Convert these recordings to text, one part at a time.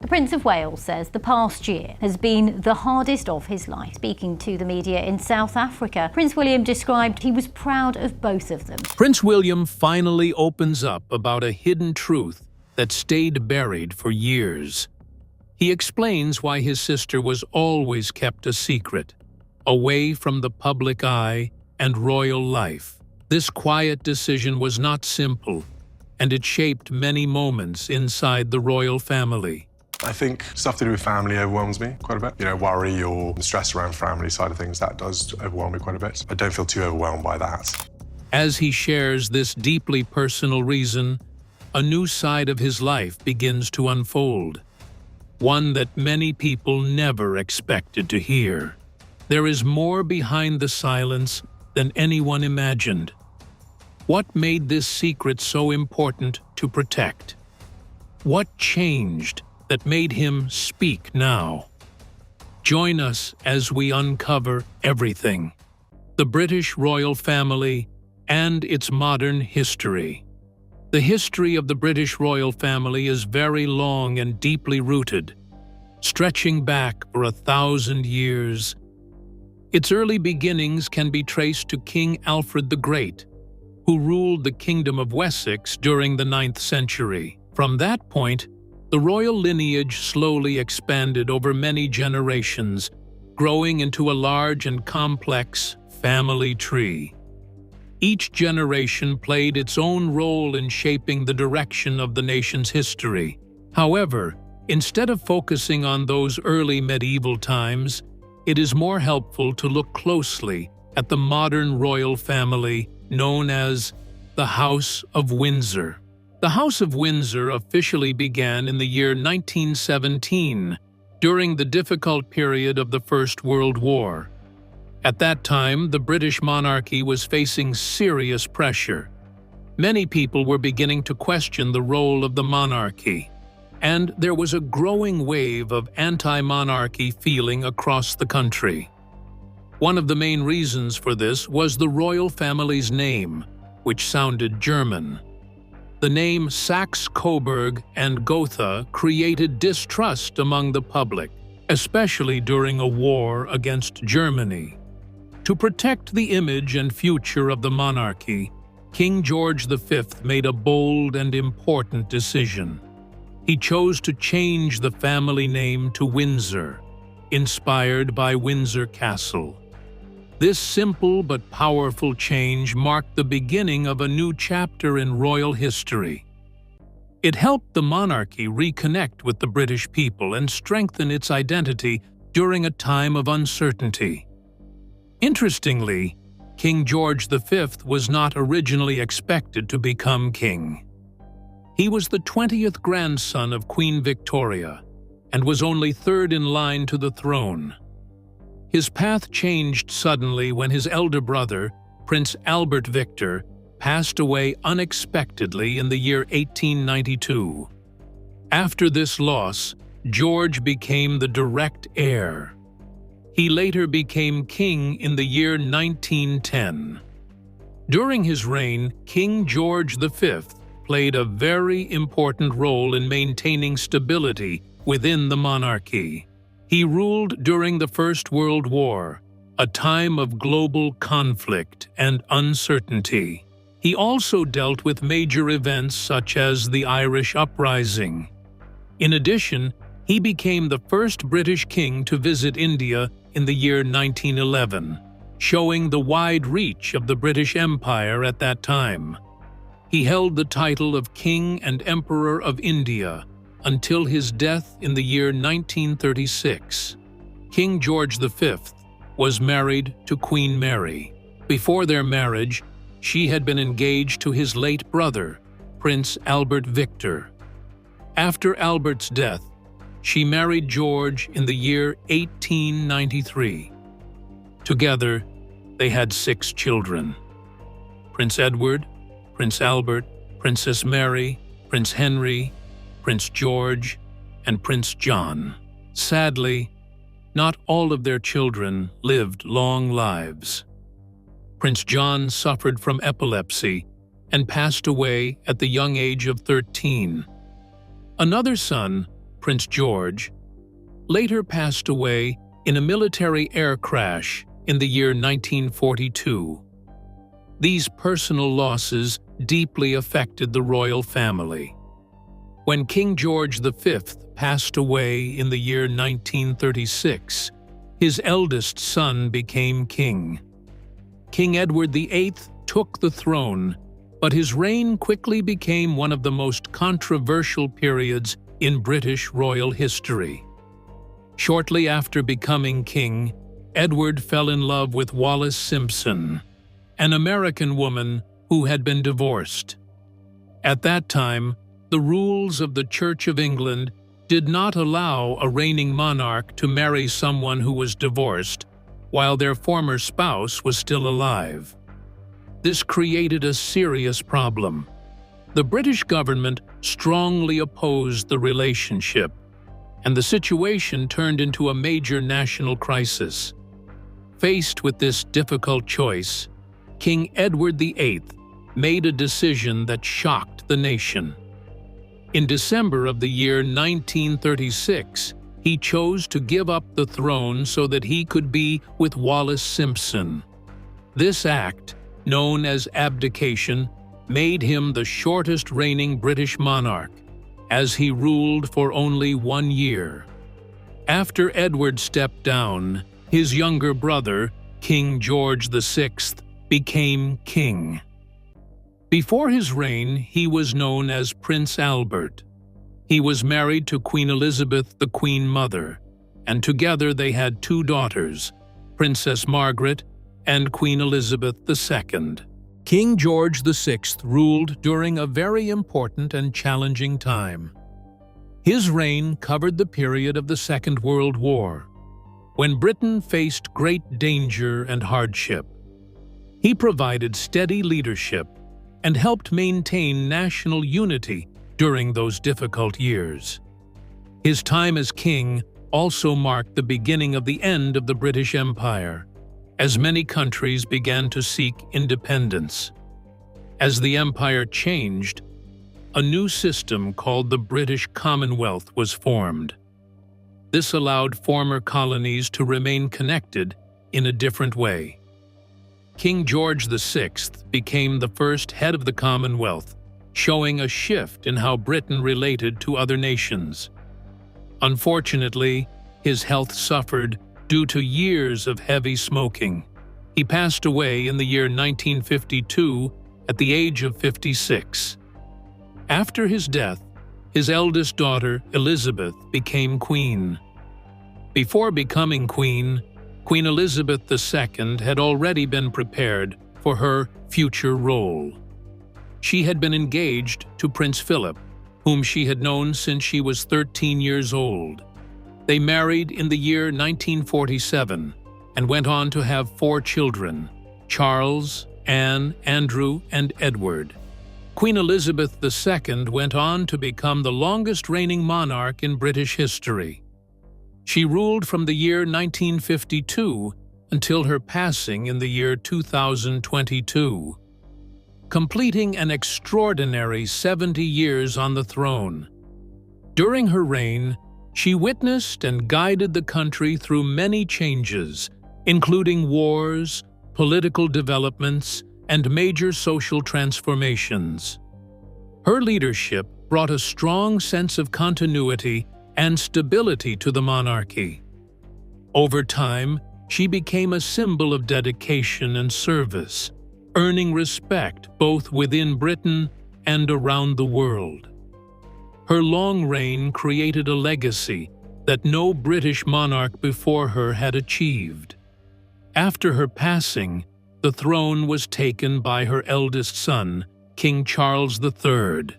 Prince of Wales says the past year has been the hardest of his life. Speaking to the media in South Africa, Prince William described he was proud of both of them. Prince William finally opens up about a hidden truth that stayed buried for years. He explains why his sister was always kept a secret, away from the public eye and royal life. This quiet decision was not simple, and it shaped many moments inside the royal family. I think stuff to do with family overwhelms me quite a bit. You know, worry or stress around family side of things, that does overwhelm me quite a bit. I don't feel too overwhelmed by that. As he shares this deeply personal reason, a new side of his life begins to unfold, one that many people never expected to hear. There is more behind the silence than anyone imagined. What made this secret so important to protect? What changed that made him speak now? Join us as we uncover everything: the British royal family and its modern history. The history of the British royal family is very long and deeply rooted, stretching back for 1,000 years. Its early beginnings can be traced to King Alfred the Great, who ruled the Kingdom of Wessex during the 9th century. From that point, the royal lineage slowly expanded over many generations, growing into a large and complex family tree. Each generation played its own role in shaping the direction of the nation's history. However, instead of focusing on those early medieval times, it is more helpful to look closely at the modern royal family known as the House of Windsor. The House of Windsor officially began in the year 1917, during the difficult period of the First World War. At that time, the British monarchy was facing serious pressure. Many people were beginning to question the role of the monarchy, and there was a growing wave of anti-monarchy feeling across the country. One of the main reasons for this was the royal family's name, which sounded German. The name Saxe-Coburg and Gotha created distrust among the public, especially during a war against Germany. To protect the image and future of the monarchy, King George V made a bold and important decision. He chose to change the family name to Windsor, inspired by Windsor Castle. This simple but powerful change marked the beginning of a new chapter in royal history. It helped the monarchy reconnect with the British people and strengthen its identity during a time of uncertainty. Interestingly, King George V was not originally expected to become king. He was the 20th grandson of Queen Victoria and was only third in line to the throne. His path changed suddenly when his elder brother, Prince Albert Victor, passed away unexpectedly in the year 1892. After this loss, George became the direct heir. He later became king in the year 1910. During his reign, King George V played a very important role in maintaining stability within the monarchy. He ruled during the First World War, a time of global conflict and uncertainty. He also dealt with major events such as the Irish Uprising. In addition, he became the first British king to visit India in the year 1911, showing the wide reach of the British Empire at that time. He held the title of King and Emperor of India until his death in the year 1936. King George V was married to Queen Mary. Before their marriage, she had been engaged to his late brother, Prince Albert Victor. After Albert's death, she married George in the year 1893. Together, they had 6 children: Prince Edward, Prince Albert, Princess Mary, Prince Henry, Prince George, and Prince John. Sadly, not all of their children lived long lives. Prince John suffered from epilepsy and passed away at the young age of 13. Another son, Prince George, later passed away in a military air crash in the year 1942. These personal losses deeply affected the royal family. When King George V passed away in the year 1936, his eldest son became king. King Edward VIII took the throne, but his reign quickly became one of the most controversial periods in British royal history. Shortly after becoming king, Edward fell in love with Wallis Simpson, an American woman who had been divorced. At that time, the rules of the Church of England did not allow a reigning monarch to marry someone who was divorced while their former spouse was still alive. This created a serious problem. The British government strongly opposed the relationship, and the situation turned into a major national crisis. Faced with this difficult choice, King Edward VIII made a decision that shocked the nation. In December of the year 1936, he chose to give up the throne so that he could be with Wallis Simpson. This act, known as Abdication, made him the shortest reigning British monarch, as he ruled for only 1 year. After Edward stepped down, his younger brother, King George VI, became king. Before his reign, he was known as Prince Albert. He was married to Queen Elizabeth, the Queen Mother, and together they had 2 daughters, Princess Margaret and Queen Elizabeth II. King George VI ruled during a very important and challenging time. His reign covered the period of the Second World War, when Britain faced great danger and hardship. He provided steady leadership and helped maintain national unity during those difficult years. His time as king also marked the beginning of the end of the British Empire, as many countries began to seek independence. As the empire changed, a new system called the British Commonwealth was formed. This allowed former colonies to remain connected in a different way. King George VI became the first head of the Commonwealth, showing a shift in how Britain related to other nations. Unfortunately, his health suffered due to years of heavy smoking. He passed away in the year 1952 at the age of 56. After his death, his eldest daughter, Elizabeth, became queen. Before becoming queen, Queen Elizabeth II had already been prepared for her future role. She had been engaged to Prince Philip, whom she had known since she was 13 years old. They married in the year 1947 and went on to have 4 children: Charles, Anne, Andrew, and Edward. Queen Elizabeth II went on to become the longest reigning monarch in British history. She ruled from the year 1952 until her passing in the year 2022, completing an extraordinary 70 years on the throne. During her reign, she witnessed and guided the country through many changes, including wars, political developments, and major social transformations. Her leadership brought a strong sense of continuity and stability to the monarchy. Over time, she became a symbol of dedication and service, earning respect both within Britain and around the world. Her long reign created a legacy that no British monarch before her had achieved. After her passing, the throne was taken by her eldest son, King Charles III.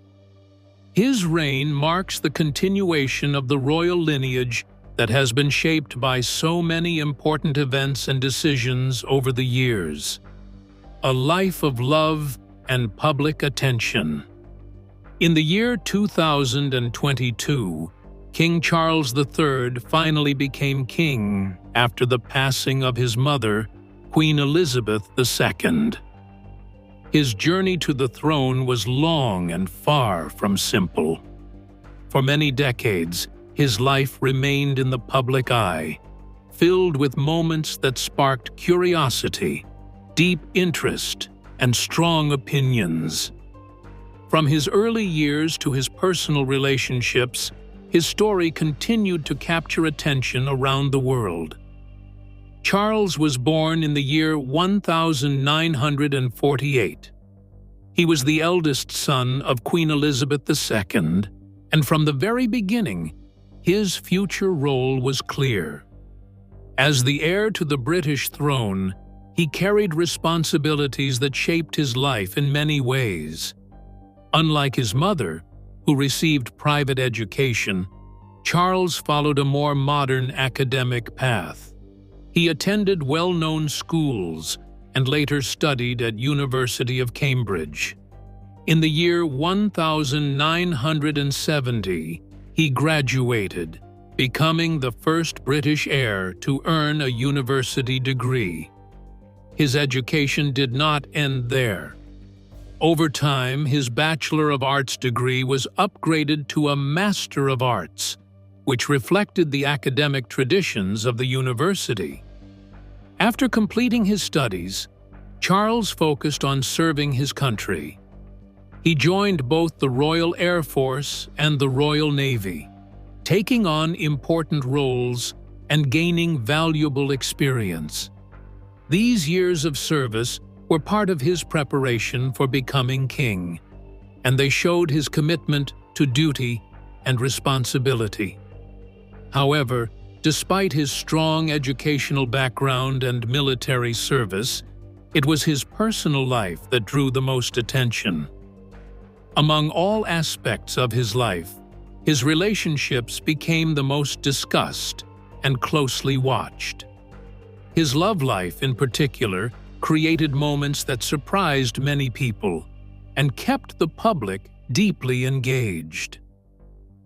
His reign marks the continuation of the royal lineage that has been shaped by so many important events and decisions over the years. A life of love and public attention. In the year 2022, King Charles III finally became king after the passing of his mother, Queen Elizabeth II. His journey to the throne was long and far from simple. For many decades, his life remained in the public eye, filled with moments that sparked curiosity, deep interest, and strong opinions. From his early years to his personal relationships, his story continued to capture attention around the world. Charles was born in the year 1948. He was the eldest son of Queen Elizabeth II, and from the very beginning, his future role was clear. As the heir to the British throne, he carried responsibilities that shaped his life in many ways. Unlike his mother, who received private education, Charles followed a more modern academic path. He attended well-known schools and later studied at University of Cambridge. In the year 1970, he graduated, becoming the first British heir to earn a university degree. His education did not end there. Over time, his Bachelor of Arts degree was upgraded to a Master of Arts, which reflected the academic traditions of the university. After completing his studies, Charles focused on serving his country. He joined both the Royal Air Force and the Royal Navy, taking on important roles and gaining valuable experience. These years of service were part of his preparation for becoming king, and they showed his commitment to duty and responsibility. However, despite his strong educational background and military service, it was his personal life that drew the most attention. Among all aspects of his life, his relationships became the most discussed and closely watched. His love life, in particular, created moments that surprised many people and kept the public deeply engaged.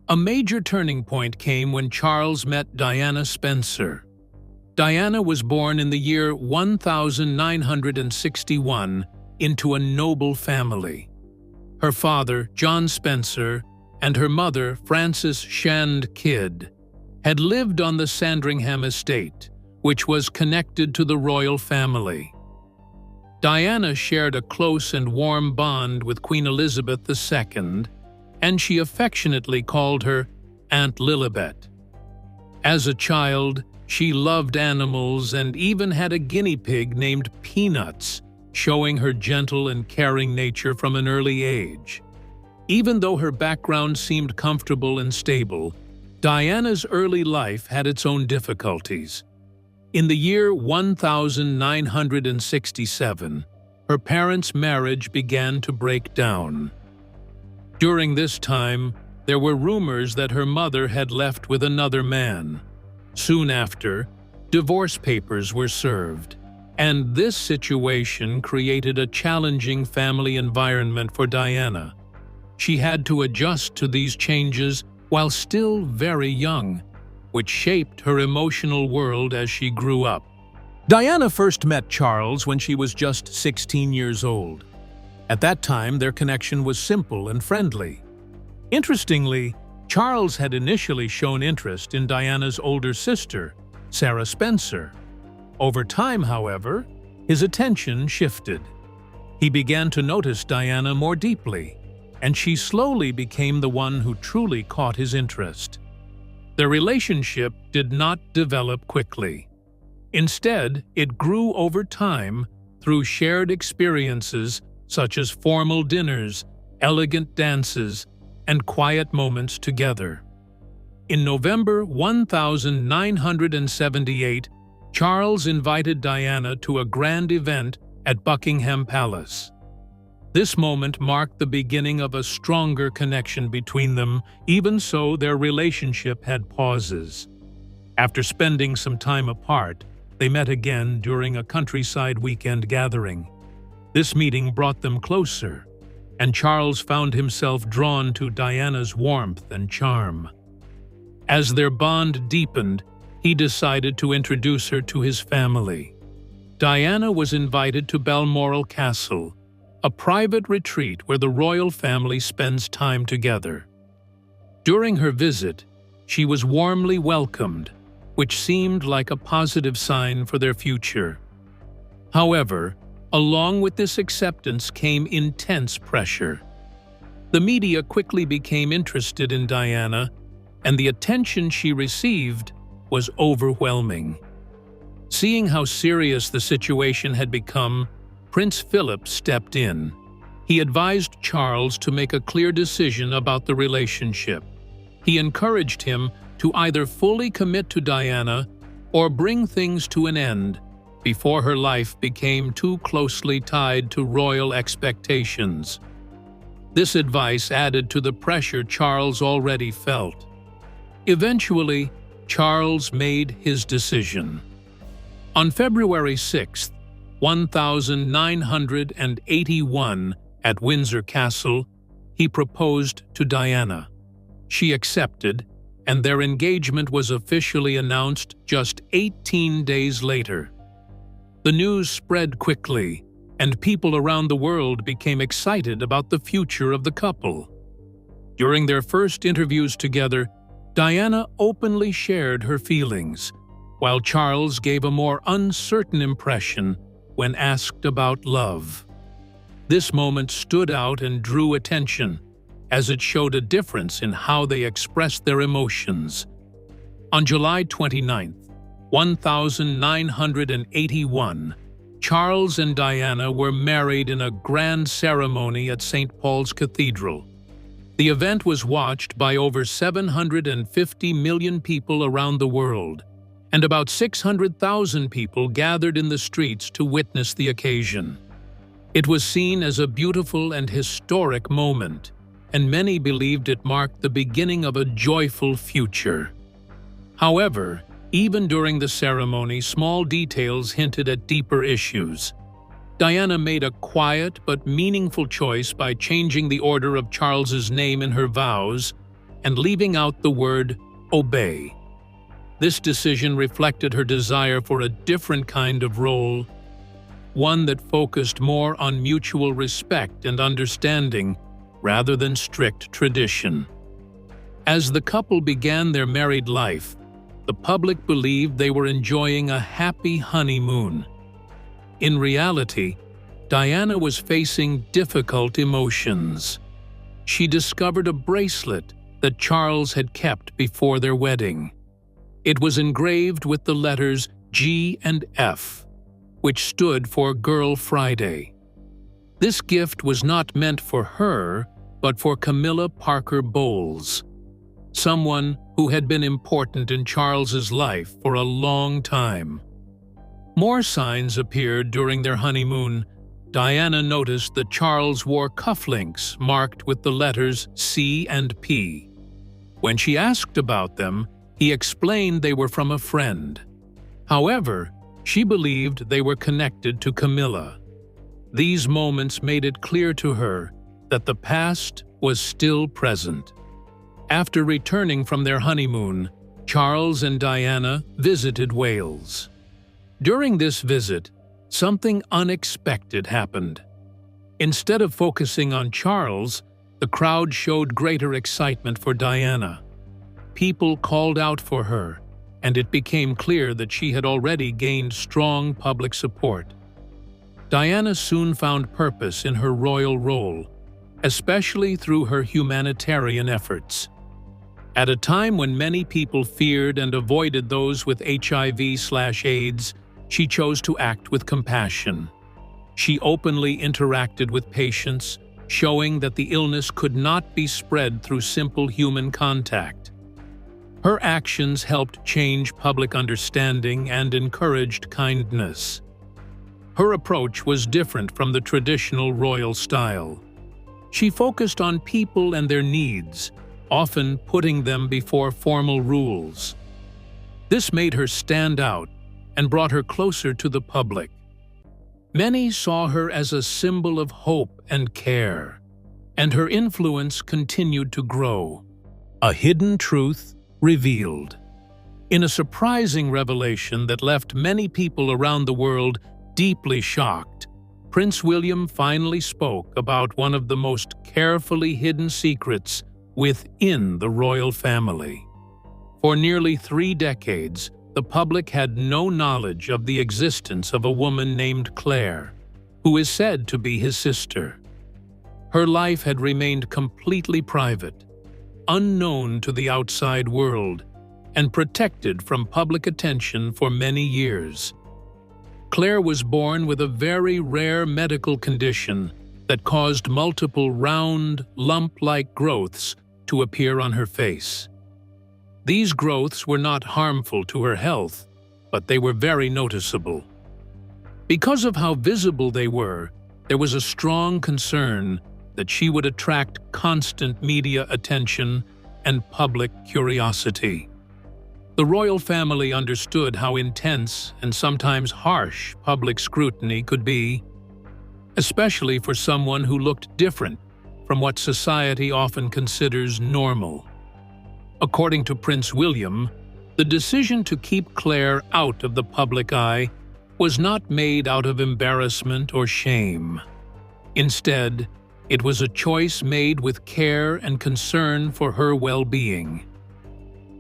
A major turning point came when Charles met Diana Spencer. Diana was born in the year 1961 into a noble family. Her father, John Spencer, and her mother, Frances Shand Kidd, had lived on the Sandringham estate, which was connected to the royal family. Diana shared a close and warm bond with Queen Elizabeth II, and she affectionately called her Aunt Lilibet. As a child, she loved animals and even had a guinea pig named Peanuts, showing her gentle and caring nature from an early age. Even though her background seemed comfortable and stable, Diana's early life had its own difficulties. In the year 1967, her parents' marriage began to break down. During this time, there were rumors that her mother had left with another man. Soon after, divorce papers were served, and this situation created a challenging family environment for Diana. She had to adjust to these changes while still very young, which shaped her emotional world as she grew up. Diana first met Charles when she was just 16 years old. At that time, their connection was simple and friendly. Interestingly, Charles had initially shown interest in Diana's older sister, Sarah Spencer. Over time, however, his attention shifted. He began to notice Diana more deeply, and she slowly became the one who truly caught his interest. Their relationship did not develop quickly. Instead, it grew over time through shared experiences such as formal dinners, elegant dances, and quiet moments together. In November 1978, Charles invited Diana to a grand event at Buckingham Palace. This moment marked the beginning of a stronger connection between them, even so their relationship had pauses. After spending some time apart, they met again during a countryside weekend gathering. This meeting brought them closer, and Charles found himself drawn to Diana's warmth and charm. As their bond deepened, he decided to introduce her to his family. Diana was invited to Balmoral Castle, a private retreat where the royal family spends time together. During her visit, she was warmly welcomed, which seemed like a positive sign for their future. However, along with this acceptance came intense pressure. The media quickly became interested in Diana, and the attention she received was overwhelming. Seeing how serious the situation had become, Prince Philip stepped in. He advised Charles to make a clear decision about the relationship. He encouraged him to either fully commit to Diana or bring things to an end before her life became too closely tied to royal expectations. This advice added to the pressure Charles already felt. Eventually, Charles made his decision. On February 6, 1981, at Windsor Castle, he proposed to Diana. She accepted, and their engagement was officially announced just 18 days later. The news spread quickly, and people around the world became excited about the future of the couple. During their first interviews together, Diana openly shared her feelings, while Charles gave a more uncertain impression when asked about love. This moment stood out and drew attention, as it showed a difference in how they expressed their emotions. On July 29, 1981, Charles and Diana were married in a grand ceremony at St. Paul's Cathedral. The event was watched by over 750 million people around the world, and about 600,000 people gathered in the streets to witness the occasion. It was seen as a beautiful and historic moment, and many believed it marked the beginning of a joyful future. However, even during the ceremony, small details hinted at deeper issues. Diana made a quiet but meaningful choice by changing the order of Charles's name in her vows and leaving out the word obey. This decision reflected her desire for a different kind of role, one that focused more on mutual respect and understanding rather than strict tradition. As the couple began their married life, the public believed they were enjoying a happy honeymoon. In reality, Diana was facing difficult emotions. She discovered a bracelet that Charles had kept before their wedding. It was engraved with the letters G and F, which stood for Girl Friday. This gift was not meant for her, but for Camilla Parker Bowles, someone who had been important in Charles's life for a long time. More signs appeared during their honeymoon. Diana noticed that Charles wore cufflinks marked with the letters C and P. When she asked about them, he explained they were from a friend. However, she believed they were connected to Camilla. These moments made it clear to her that the past was still present. After returning from their honeymoon, Charles and Diana visited Wales. During this visit, something unexpected happened. Instead of focusing on Charles, the crowd showed greater excitement for Diana. People called out for her, and it became clear that she had already gained strong public support. Diana soon found purpose in her royal role, especially through her humanitarian efforts. At a time when many people feared and avoided those with HIV/AIDS, she chose to act with compassion. She openly interacted with patients, showing that the illness could not be spread through simple human contact. Her actions helped change public understanding and encouraged kindness. Her approach was different from the traditional royal style. She focused on people and their needs, often putting them before formal rules. This made her stand out and brought her closer to the public. Many saw her as a symbol of hope and care, and her influence continued to grow. A hidden truth revealed. In a surprising revelation that left many people around the world deeply shocked, Prince William finally spoke about one of the most carefully hidden secrets within the royal family. For nearly 3 decades, the public had no knowledge of the existence of a woman named Clare, who is said to be his sister. Her life had remained completely private, unknown to the outside world, and protected from public attention for many years. Clare was born with a very rare medical condition that caused multiple round, lump-like growths to appear on her face. These growths were not harmful to her health, but they were very noticeable. Because of how visible they were, there was a strong concern that she would attract constant media attention and public curiosity. The royal family understood how intense and sometimes harsh public scrutiny could be, especially for someone who looked different from what society often considers normal. According to Prince William, the decision to keep Clare out of the public eye was not made out of embarrassment or shame. Instead, it was a choice made with care and concern for her well-being.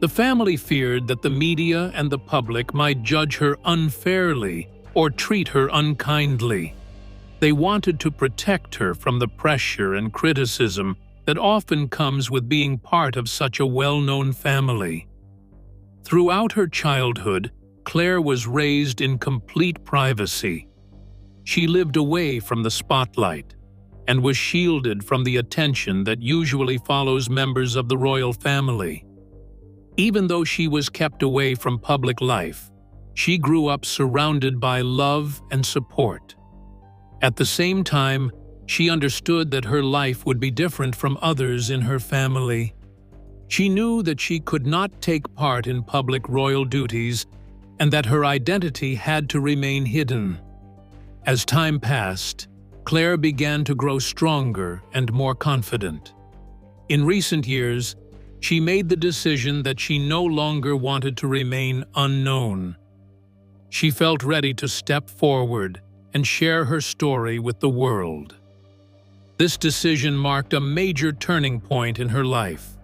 The family feared that the media and the public might judge her unfairly or treat her unkindly. They wanted to protect her from the pressure and criticism that often comes with being part of such a well-known family. Throughout her childhood, Clare was raised in complete privacy. She lived away from the spotlight and was shielded from the attention that usually follows members of the royal family. Even though she was kept away from public life, she grew up surrounded by love and support. At the same time, she understood that her life would be different from others in her family. She knew that she could not take part in public royal duties and that her identity had to remain hidden. As time passed, Clare began to grow stronger and more confident. In recent years, she made the decision that she no longer wanted to remain unknown. She felt ready to step forward and share her story with the world. This decision marked a major turning point in her life.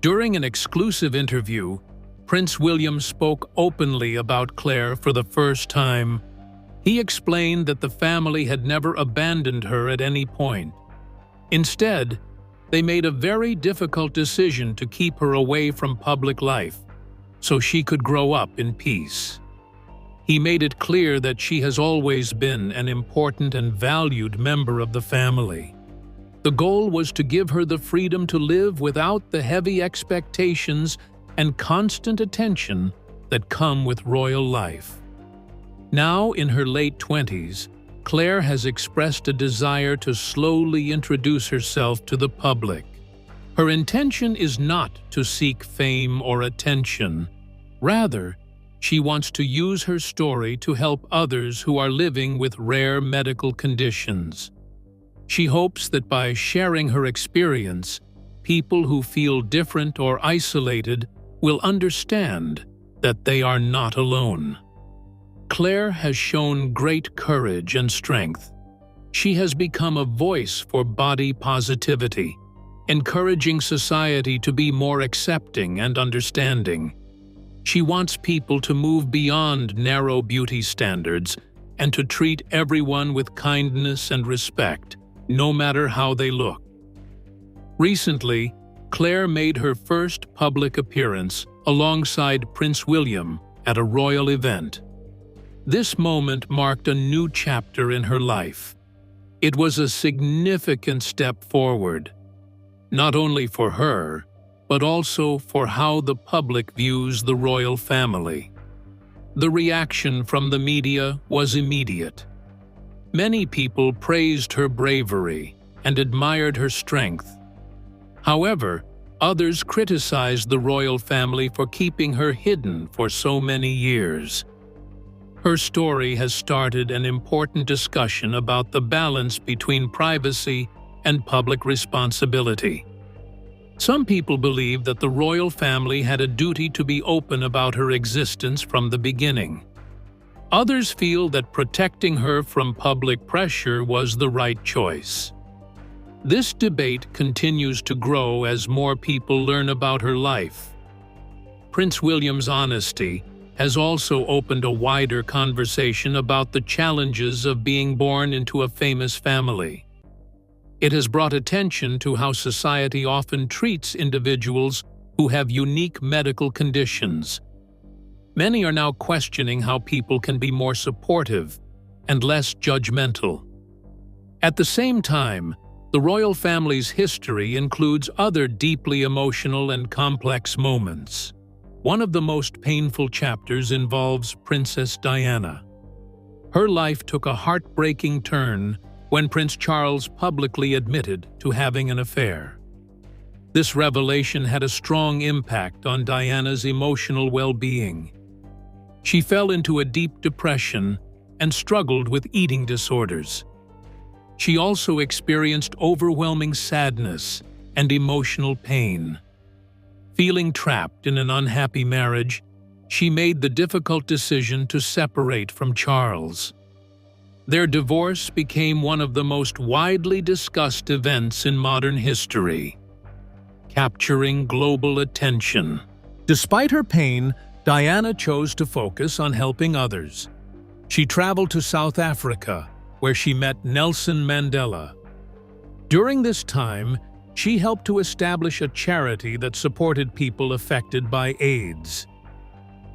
During an exclusive interview, Prince William spoke openly about Clare for the first time. He explained that the family had never abandoned her at any point. Instead, they made a very difficult decision to keep her away from public life so she could grow up in peace. He made it clear that she has always been an important and valued member of the family. The goal was to give her the freedom to live without the heavy expectations and constant attention that come with royal life. Now, in her late 20s, Clare has expressed a desire to slowly introduce herself to the public. Her intention is not to seek fame or attention. Rather, she wants to use her story to help others who are living with rare medical conditions. She hopes that by sharing her experience, people who feel different or isolated will understand that they are not alone. Clare has shown great courage and strength. She has become a voice for body positivity, encouraging society to be more accepting and understanding. She wants people to move beyond narrow beauty standards and to treat everyone with kindness and respect, no matter how they look. Recently, Clare made her first public appearance alongside Prince William at a royal event. This moment marked a new chapter in her life. It was a significant step forward, not only for her, but also for how the public views the royal family. The reaction from the media was immediate. Many people praised her bravery and admired her strength. However, others criticized the royal family for keeping her hidden for so many years. Her story has started an important discussion about the balance between privacy and public responsibility. Some people believe that the royal family had a duty to be open about her existence from the beginning. Others feel that protecting her from public pressure was the right choice. This debate continues to grow as more people learn about her life. Prince William's honesty has also opened a wider conversation about the challenges of being born into a famous family. It has brought attention to how society often treats individuals who have unique medical conditions. Many are now questioning how people can be more supportive and less judgmental. At the same time, the royal family's history includes other deeply emotional and complex moments. One of the most painful chapters involves Princess Diana. Her life took a heartbreaking turn when Prince Charles publicly admitted to having an affair. This revelation had a strong impact on Diana's emotional well-being. She fell into a deep depression and struggled with eating disorders. She also experienced overwhelming sadness and emotional pain. Feeling trapped in an unhappy marriage, she made the difficult decision to separate from Charles. Their divorce became one of the most widely discussed events in modern history, capturing global attention. Despite her pain, Diana chose to focus on helping others. She traveled to South Africa, where she met Nelson Mandela. During this time, she helped to establish a charity that supported people affected by AIDS.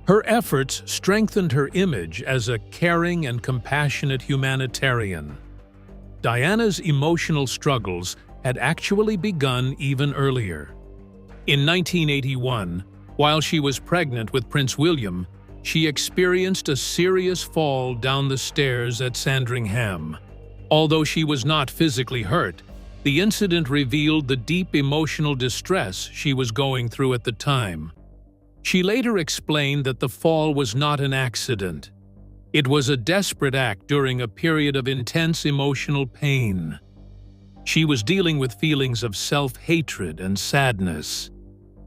Her efforts strengthened her image as a caring and compassionate humanitarian. Diana's emotional struggles had actually begun even earlier. In 1981, while she was pregnant with Prince William, she experienced a serious fall down the stairs at Sandringham. Although she was not physically hurt, the incident revealed the deep emotional distress she was going through at the time. She later explained that the fall was not an accident. It was a desperate act during a period of intense emotional pain. She was dealing with feelings of self-hatred and sadness,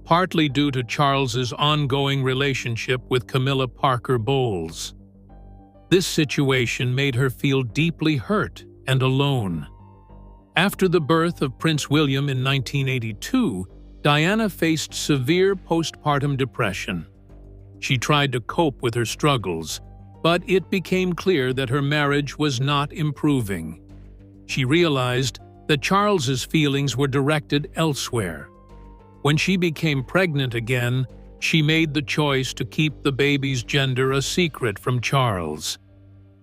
partly due to Charles's ongoing relationship with Camilla Parker Bowles. This situation made her feel deeply hurt and alone. After the birth of Prince William in 1982, Diana faced severe postpartum depression. She tried to cope with her struggles, but it became clear that her marriage was not improving. She realized that Charles's feelings were directed elsewhere. When she became pregnant again, she made the choice to keep the baby's gender a secret from Charles.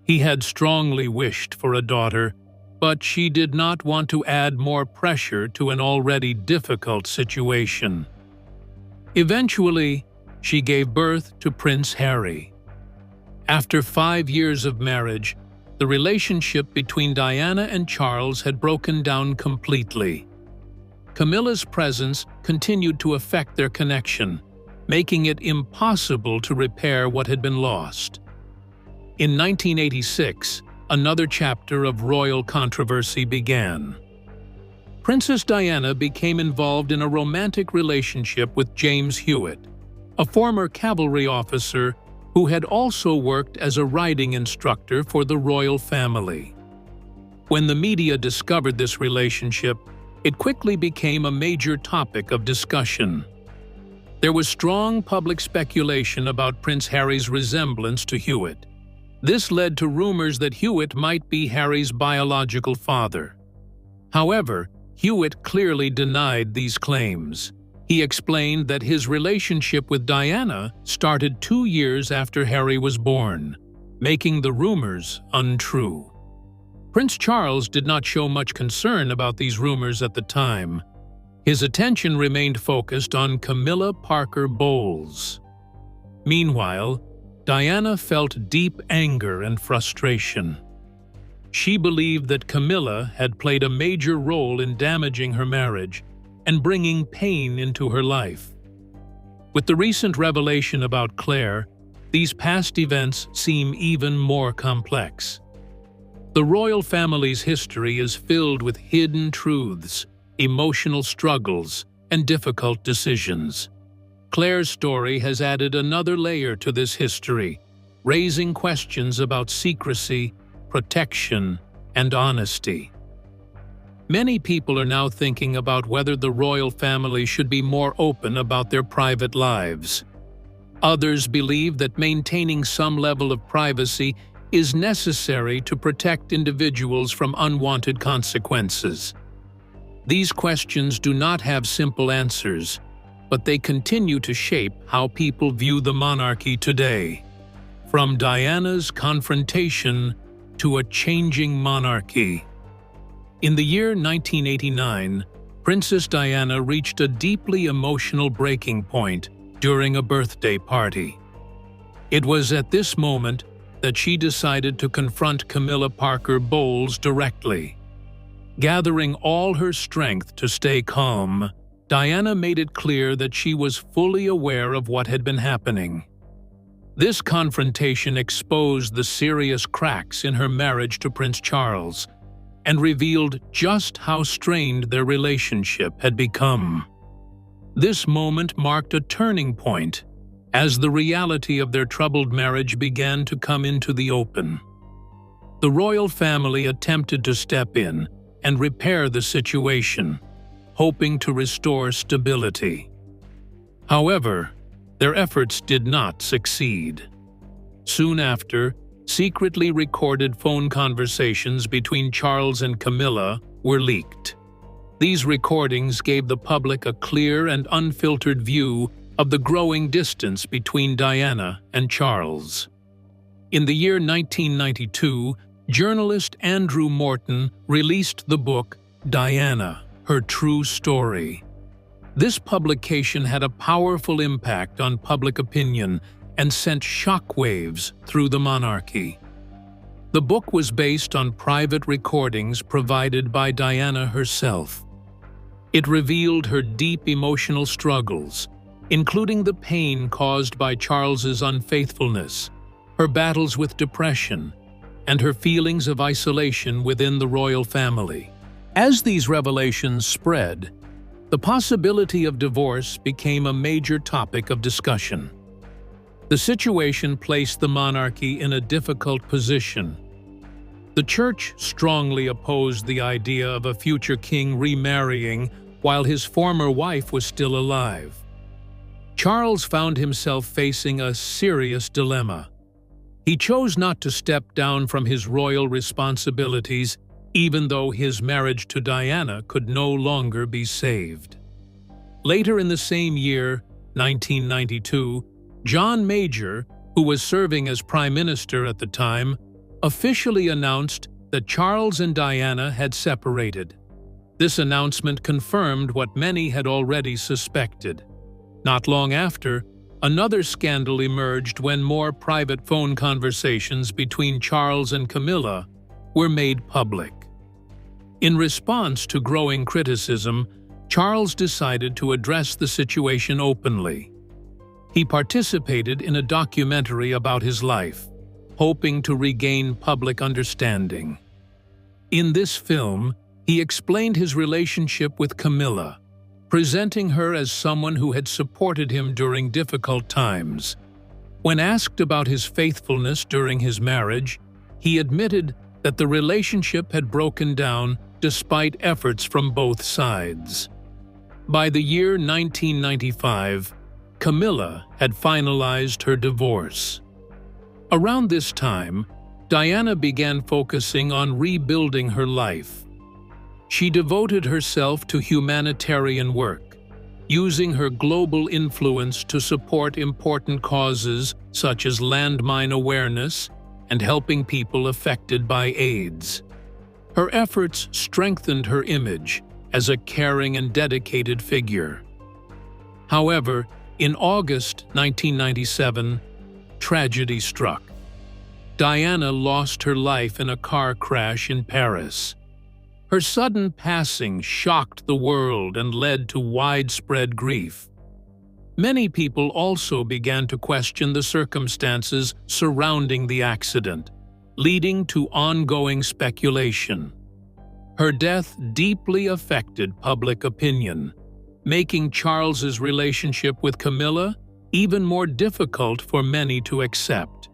He had strongly wished for a daughter, but she did not want to add more pressure to an already difficult situation. Eventually, she gave birth to Prince Harry. After 5 years of marriage, the relationship between Diana and Charles had broken down completely. Camilla's presence continued to affect their connection, making it impossible to repair what had been lost. In 1986, another chapter of royal controversy began. Princess Diana became involved in a romantic relationship with James Hewitt, a former cavalry officer who had also worked as a riding instructor for the royal family. When the media discovered this relationship, it quickly became a major topic of discussion. There was strong public speculation about Prince Harry's resemblance to Hewitt. This led to rumors that Hewitt might be Harry's biological father. However, Hewitt clearly denied these claims. He explained that his relationship with Diana started 2 years after Harry was born, making the rumors untrue. Prince Charles did not show much concern about these rumors at the time. His attention remained focused on Camilla Parker Bowles. Meanwhile, Diana felt deep anger and frustration. She believed that Camilla had played a major role in damaging her marriage and bringing pain into her life. With the recent revelation about Clare, these past events seem even more complex. The royal family's history is filled with hidden truths, emotional struggles, and difficult decisions. Clare's story has added another layer to this history, raising questions about secrecy, protection, and honesty. Many people are now thinking about whether the royal family should be more open about their private lives. Others believe that maintaining some level of privacy is necessary to protect individuals from unwanted consequences. These questions do not have simple answers, but they continue to shape how people view the monarchy today. From Diana's confrontation to a changing monarchy. In the year 1989, Princess Diana reached a deeply emotional breaking point during a birthday party. It was at this moment that she decided to confront Camilla Parker Bowles directly. Gathering all her strength to stay calm, Diana made it clear that she was fully aware of what had been happening. This confrontation exposed the serious cracks in her marriage to Prince Charles and revealed just how strained their relationship had become. This moment marked a turning point as the reality of their troubled marriage began to come into the open. The royal family attempted to step in and repair the situation, hoping to restore stability. However, their efforts did not succeed. Soon after, secretly recorded phone conversations between Charles and Camilla were leaked. These recordings gave the public a clear and unfiltered view of the growing distance between Diana and Charles. In the year 1992, journalist Andrew Morton released the book Diana, Her True Story. This publication had a powerful impact on public opinion and sent shockwaves through the monarchy. The book was based on private recordings provided by Diana herself. It revealed her deep emotional struggles, including the pain caused by Charles's unfaithfulness, her battles with depression, and her feelings of isolation within the royal family. As these revelations spread, the possibility of divorce became a major topic of discussion. The situation placed the monarchy in a difficult position. The church strongly opposed the idea of a future king remarrying while his former wife was still alive. Charles found himself facing a serious dilemma. He chose not to step down from his royal responsibilities, even though his marriage to Diana could no longer be saved. Later in the same year, 1992, John Major, who was serving as Prime Minister at the time, officially announced that Charles and Diana had separated. This announcement confirmed what many had already suspected. Not long after, another scandal emerged when more private phone conversations between Charles and Camilla were made public. In response to growing criticism, Charles decided to address the situation openly. He participated in a documentary about his life, hoping to regain public understanding. In this film, he explained his relationship with Camilla, presenting her as someone who had supported him during difficult times. When asked about his faithfulness during his marriage, he admitted that the relationship had broken down despite efforts from both sides. By the year 1995, Camilla had finalized her divorce. Around this time, Diana began focusing on rebuilding her life. She devoted herself to humanitarian work, using her global influence to support important causes such as landmine awareness and helping people affected by AIDS. Her efforts strengthened her image as a caring and dedicated figure. However, in August 1997, tragedy struck. Diana lost her life in a car crash in Paris. Her sudden passing shocked the world and led to widespread grief. Many people also began to question the circumstances surrounding the accident, leading to ongoing speculation. Her death deeply affected public opinion, making Charles's relationship with Camilla even more difficult for many to accept.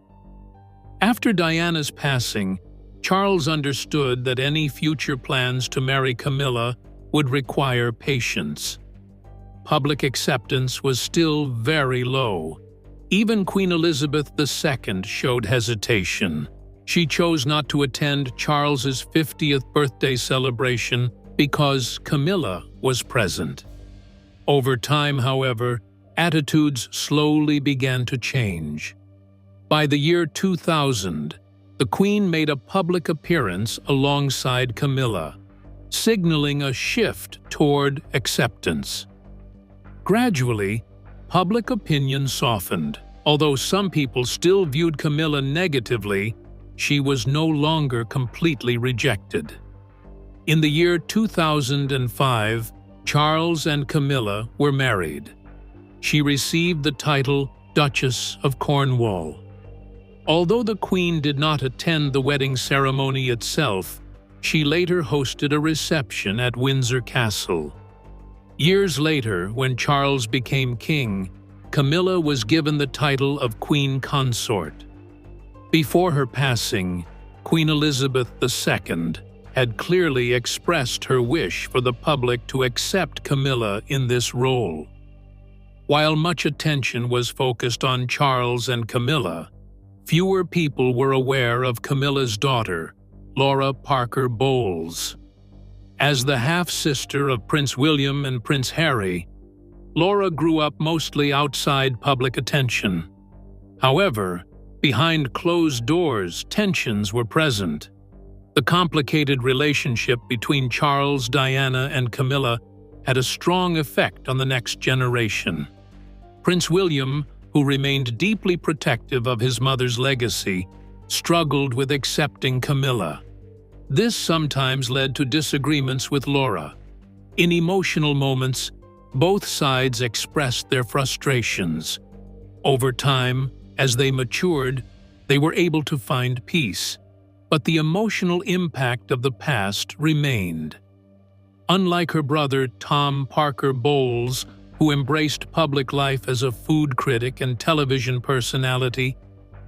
After Diana's passing, Charles understood that any future plans to marry Camilla would require patience. Public acceptance was still very low, Even Queen Elizabeth II showed hesitation. She chose not to attend Charles's 50th birthday celebration because Camilla was present. Over time, however, attitudes slowly began to change. By the year 2000, the Queen made a public appearance alongside Camilla, signaling a shift toward acceptance. Gradually, public opinion softened. Although some people still viewed Camilla negatively, she was no longer completely rejected. In the year 2005, Charles and Camilla were married. She received the title Duchess of Cornwall. Although the Queen did not attend the wedding ceremony itself, she later hosted a reception at Windsor Castle. Years later, when Charles became king, Camilla was given the title of Queen Consort. Before her passing, Queen Elizabeth II had clearly expressed her wish for the public to accept Camilla in this role. While much attention was focused on Charles and Camilla, fewer people were aware of Camilla's daughter, Laura Parker Bowles. As the half-sister of Prince William and Prince Harry, Laura grew up mostly outside public attention. However, behind closed doors, tensions were present. The complicated relationship between Charles, Diana, and Camilla had a strong effect on the next generation. Prince William, who remained deeply protective of his mother's legacy, struggled with accepting Camilla. This sometimes led to disagreements with Laura. In emotional moments, both sides expressed their frustrations. Over time, as they matured, they were able to find peace, but the emotional impact of the past remained. Unlike her brother Tom Parker Bowles, who embraced public life as a food critic and television personality,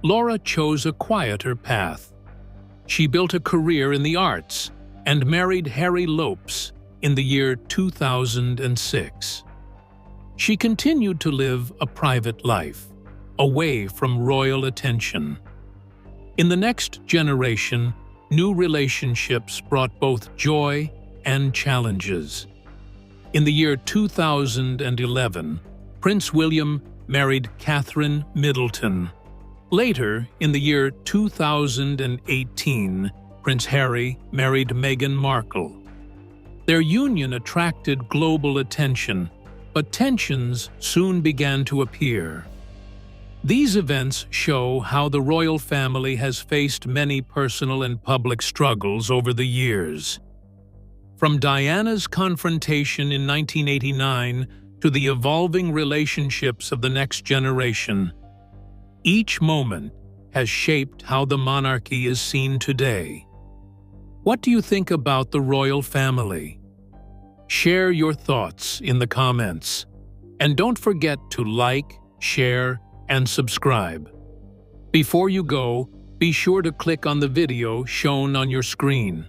Laura chose a quieter path. She built a career in the arts and married Harry Lopes in the year 2006. She continued to live a private life, away from royal attention. In the next generation, new relationships brought both joy and challenges. In the year 2011, Prince William married Catherine Middleton. Later, in the year 2018, Prince Harry married Meghan Markle. Their union attracted global attention, but tensions soon began to appear. These events show how the royal family has faced many personal and public struggles over the years. From Diana's confrontation in 1989 to the evolving relationships of the next generation, each moment has shaped how the monarchy is seen today. What do you think about the royal family? Share your thoughts in the comments. And don't forget to like, share, and subscribe. Before you go, be sure to click on the video shown on your screen.